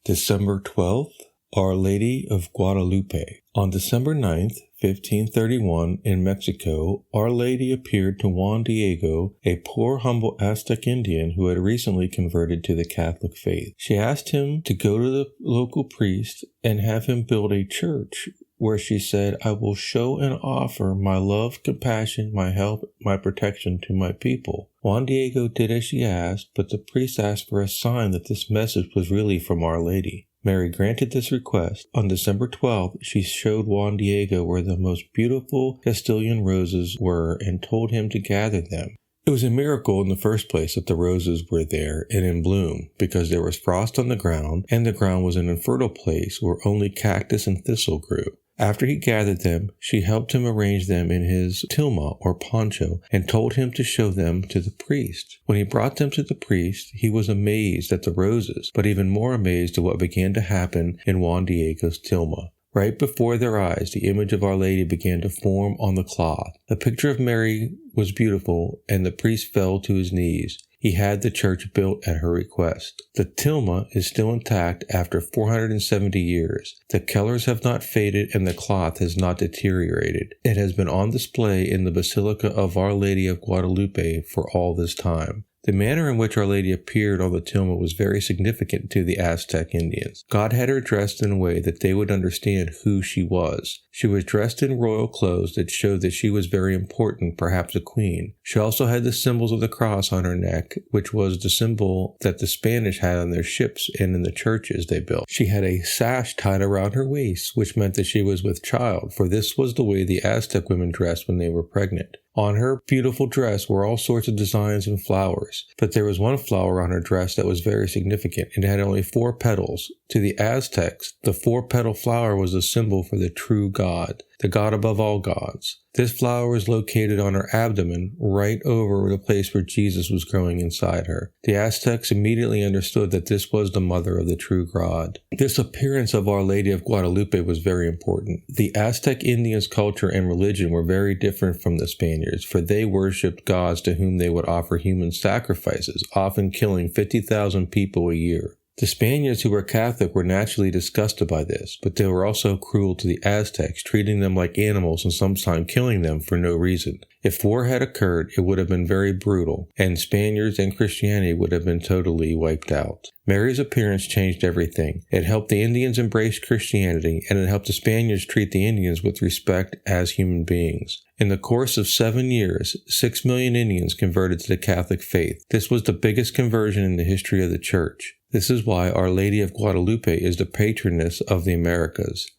December 12th, Our Lady of Guadalupe. On December 9th, 1531, in Mexico, Our Lady appeared to Juan Diego, a poor, humble Aztec Indian who had recently converted to the Catholic faith. She asked him to go to the local priest and have him build a church where she said, "I will show and offer my love, compassion, my help, my protection to my people." Juan Diego did as she asked, but the priest asked for a sign that this message was really from Our Lady. Mary granted this request. On December 12th, she showed Juan Diego where the most beautiful Castilian roses were and told him to gather them. It was a miracle in the first place that the roses were there and in bloom, because there was frost on the ground, and the ground was an infertile place where only cactus and thistle grew. After he gathered them, she helped him arrange them in his tilma or poncho and told him to show them to the priest. When he brought them to the priest, he was amazed at the roses, but even more amazed at what began to happen in Juan Diego's tilma. Right before their eyes, the image of Our Lady began to form on the cloth. The picture of Mary was beautiful, and the priest fell to his knees. He had the church built at her request. The tilma is still intact after 470 years. The colors have not faded and the cloth has not deteriorated. It has been on display in the Basilica of Our Lady of Guadalupe for all this time. The manner in which Our Lady appeared on the tilma was very significant to the Aztec Indians. God had her dressed in a way that they would understand who she was. She was dressed in royal clothes that showed that she was very important, perhaps a queen. She also had the symbols of the cross on her neck, which was the symbol that the Spanish had on their ships and in the churches they built. She had a sash tied around her waist, which meant that she was with child, for this was the way the Aztec women dressed when they were pregnant. On her beautiful dress were all sorts of designs and flowers, but there was one flower on her dress that was very significant. It had only 4 petals. To the Aztecs, the 4-petal flower was a symbol for the true God, the God above all gods. This flower was located on her abdomen, right over the place where Jesus was growing inside her. The Aztecs immediately understood that this was the mother of the true God. This appearance of Our Lady of Guadalupe was very important. The Aztec Indians' culture and religion were very different from the Spaniards, for they worshipped gods to whom they would offer human sacrifices, often killing 50,000 people a year. The Spaniards who were Catholic were naturally disgusted by this, but they were also cruel to the Aztecs, treating them like animals and sometimes killing them for no reason. If war had occurred, it would have been very brutal, and Spaniards and Christianity would have been totally wiped out. Mary's appearance changed everything. It helped the Indians embrace Christianity, and it helped the Spaniards treat the Indians with respect as human beings. In the course of 7 years, 6 million Indians converted to the Catholic faith. This was the biggest conversion in the history of the Church. This is why Our Lady of Guadalupe is the patroness of the Americas.